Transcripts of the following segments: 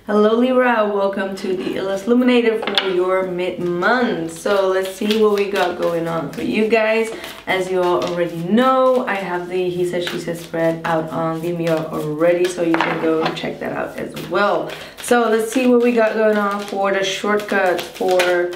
Hello Libra, welcome to the illest illuminator for your mid-month. So let's see what we got going on for you guys. As you all already know, I have the he said she said spread out on Vimeo already, so you can go check that out as well. So let's see what we got going on for the shortcut for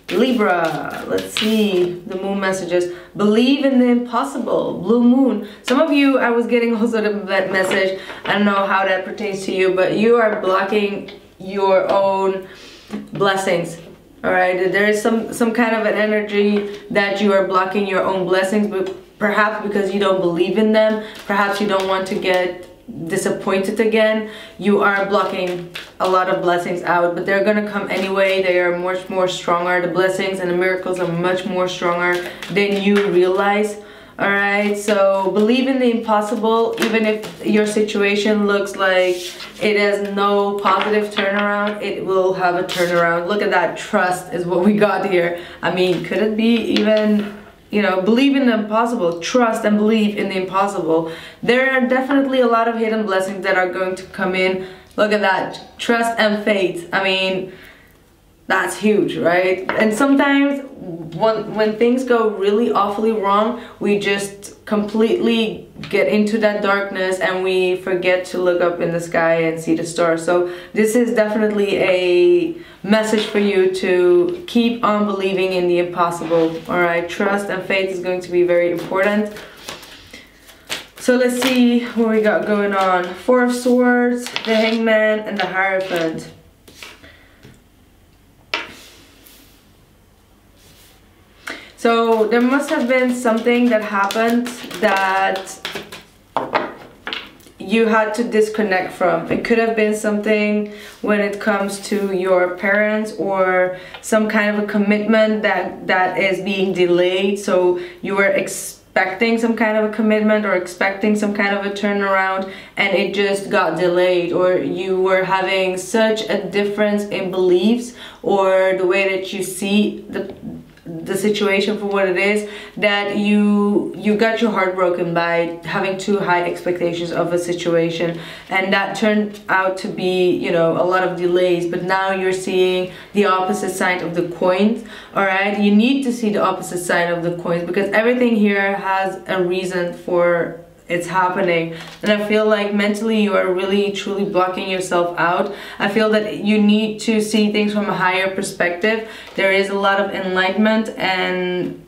Libra. Let's see the moon messages. Believe in the impossible. Blue moon. Some of you, I was getting also that message. I don't know how that pertains to you, but you are blocking your own blessings. All right, there is some kind of an energy that you are blocking your own blessings, but perhaps because you don't believe in them, perhaps you don't want to get disappointed again. You are blocking a lot of blessings out, but they're gonna come anyway. They are much more stronger. The blessings and the miracles are much more stronger than you realize. All right, so believe in the impossible. Even if your situation looks like it has no positive turnaround, it will have a turnaround. Look at that. Trust is what we got here. I mean, could it be even, you know, believe in the impossible, trust and believe in the impossible. There are definitely a lot of hidden blessings that are going to come in. Look at that, trust and faith. I mean, that's huge, right? And sometimes when things go really awfully wrong, we just completely get into that darkness and we forget to look up in the sky and see the stars. So this is definitely a message for you to keep on believing in the impossible. All right, trust and faith is going to be very important. So let's see what we got going on. Four of Swords, the Hangman, and the Hierophant. So there must have been something that happened that you had to disconnect from. It could have been something when it comes to your parents, or some kind of a commitment that is being delayed. So you were expecting some kind of a commitment or expecting some kind of a turnaround and it just got delayed, or you were having such a difference in beliefs or the way that you see the situation for what it is, that you got your heart broken by having too high expectations of a situation, and that turned out to be, you know, a lot of delays. But now you're seeing the opposite side of the coins. All right, you need to see the opposite side of the coins, because everything here has a reason for it's happening. And I feel like mentally you are really truly blocking yourself out. I feel that you need to see things from a higher perspective. There is a lot of enlightenment and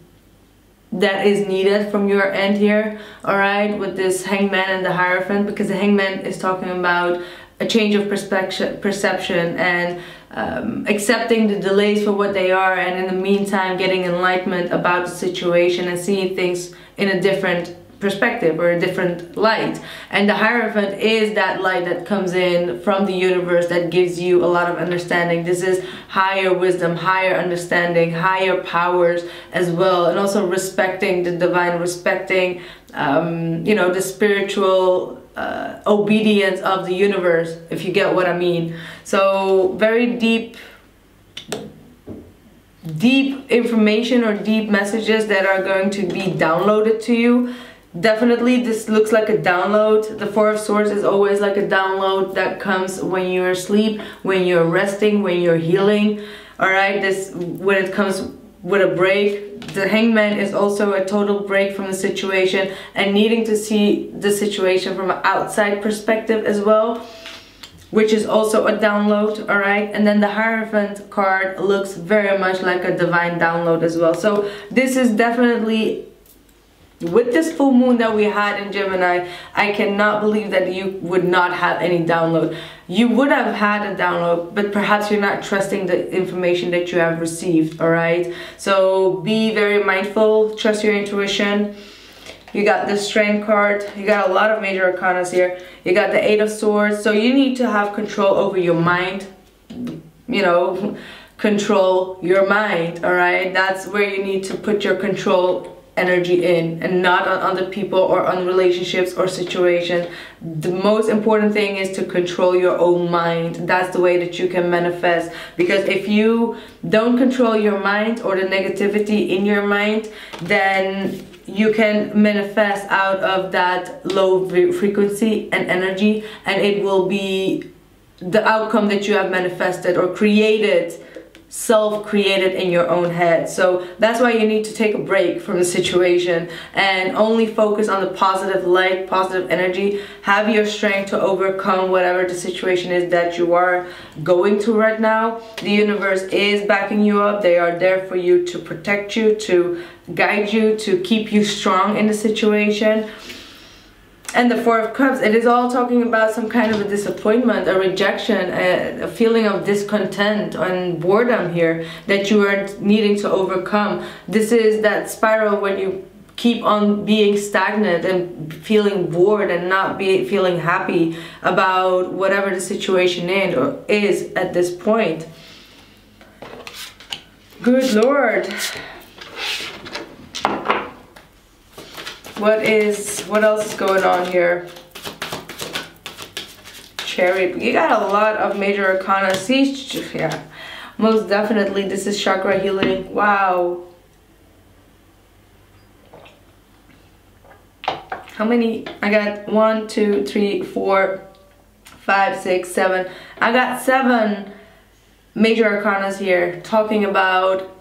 that is needed from your end here, all right, with this Hangman and the Hierophant, because the Hangman is talking about a change of perception and accepting the delays for what they are, and in the meantime getting enlightenment about the situation and seeing things in a different perspective or a different light. And the Hierophant is that light that comes in from the universe that gives you a lot of understanding. This is higher wisdom, higher understanding, higher powers as well, and also respecting the divine, respecting you know, the spiritual obedience of the universe, if you get what I mean. So very deep information or deep messages that are going to be downloaded to you. Definitely this looks like a download. The Four of Swords is always like a download that comes when you're asleep, when you're resting, when you're healing. All right, this, when it comes with a break, the Hangman is also a total break from the situation and needing to see the situation from an outside perspective as well, which is also a download. All right, and then the Hierophant card looks very much like a divine download as well. So this is definitely, with this full moon that we had in Gemini, I cannot believe that you would not have any download. You would have had a download, but perhaps you're not trusting the information that you have received. All right, so be very mindful, trust your intuition. You got the Strength card. You got a lot of major arcanas here. You got the Eight of Swords. So you need to have control over your mind, you know, control your mind. All right, that's where you need to put your control energy in, and not on other people or on relationships or situations. The most important thing is to control your own mind. That's the way that you can manifest, because if you don't control your mind or the negativity in your mind, then you can manifest out of that low frequency and energy, and it will be the outcome that you have manifested or created, self-created in your own head. So that's why you need to take a break from the situation and only focus on the positive light, positive energy. Have your strength to overcome whatever the situation is that you are going through right now. The universe is backing you up. They are there for you to protect you, to guide you, to keep you strong in the situation. And the Four of Cups, it is all talking about some kind of a disappointment, a rejection, a feeling of discontent and boredom here that you are needing to overcome. This is that spiral when you keep on being stagnant and feeling bored and not feeling happy about whatever the situation is at this point. Good Lord. What else is going on here? Chariot. You got a lot of major arcana. See, yeah, most definitely this is chakra healing. Wow. How many? I got 1, 2, 3, 4, 5, 6, 7. I got 7 major arcanas here talking about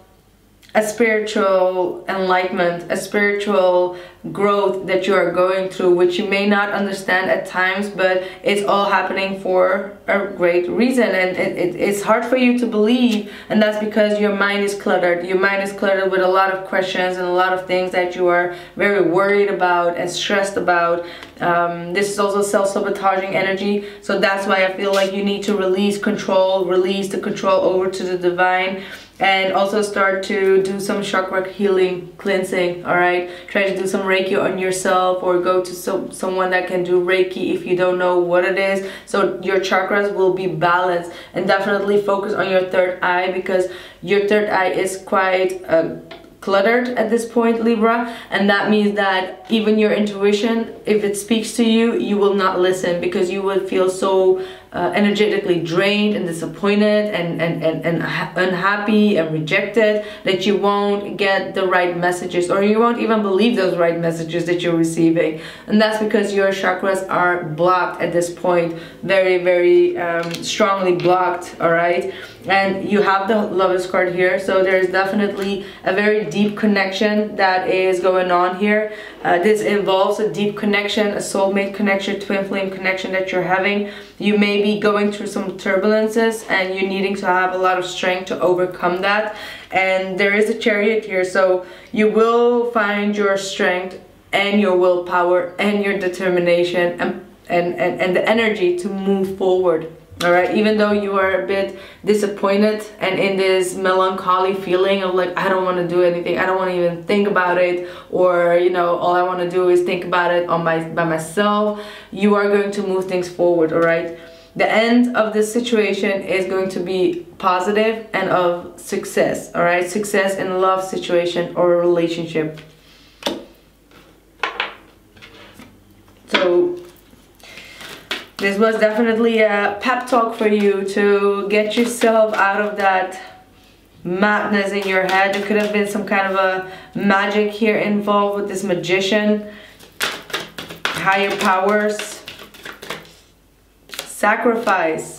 a spiritual enlightenment, a spiritual growth that you are going through, which you may not understand at times, but it's all happening for a great reason. And it's hard for you to believe, and that's because your mind is cluttered. Your mind is cluttered with a lot of questions and a lot of things that you are very worried about and stressed about. This is also self-sabotaging energy, so that's why I feel like you need to release control, release the control over to the divine, and also start to do some chakra healing, cleansing. All right, try to do some Reiki on yourself, or go to someone that can do Reiki if you don't know what it is, so your chakras will be balanced. And definitely focus on your third eye, because your third eye is quite cluttered at this point, Libra, and that means that even your intuition, if it speaks to you, you will not listen, because you will feel so energetically drained and disappointed and unhappy and rejected that you won't get the right messages, or you won't even believe those right messages that you're receiving. And that's because your chakras are blocked at this point, very, very strongly blocked. All right, and you have the Lovers card here, so there's definitely a very deep connection that is going on here. This involves a deep connection, a soulmate connection, twin flame connection that you're having. You may be going through some turbulences and you're needing to have a lot of strength to overcome that. And there is a Chariot here, so you will find your strength and your willpower and your determination and the energy to move forward. All right, even though you are a bit disappointed and in this melancholy feeling of like, I don't want to do anything, I don't want to even think about it, or you know, all I want to do is think about it by myself, you are going to move things forward. All right, the end of this situation is going to be positive and of success. All right, success in a love situation or a relationship. So this was definitely a pep talk for you to get yourself out of that madness in your head. There could have been some kind of a magic here involved with this magician, higher powers, sacrifice.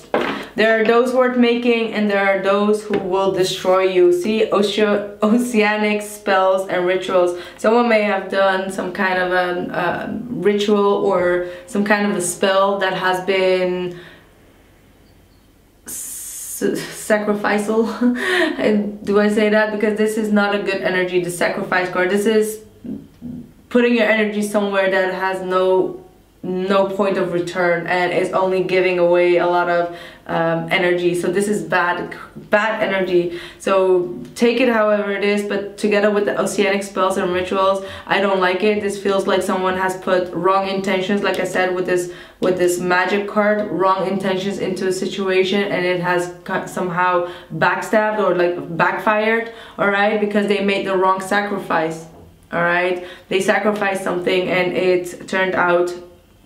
There are those worth making and there are those who will destroy you. See, oceanic spells and rituals. Someone may have done some kind of a ritual or some kind of a spell that has been sacrificial. Do I say that? Because this is not a good energy, the sacrifice card. This is putting your energy somewhere that has no point of return and is only giving away a lot of energy. So this is bad energy, so take it however it is, but together with the oceanic spells and rituals, I don't like it. This feels like someone has put wrong intentions, like I said, with this magic card, wrong intentions into a situation, and it has somehow backstabbed or like backfired. All right, because they made the wrong sacrifice. All right, they sacrificed something and it turned out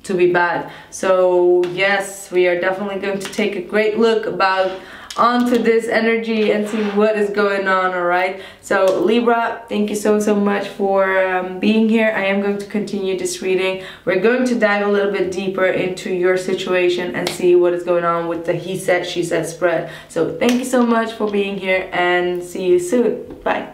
to be bad. So yes, we are definitely going to take a great look about onto this energy and see what is going on. All right, so Libra, thank you so much for being here. I am going to continue this reading. We're going to dive a little bit deeper into your situation and see what is going on with the he said she said spread. So thank you so much for being here and see you soon. Bye.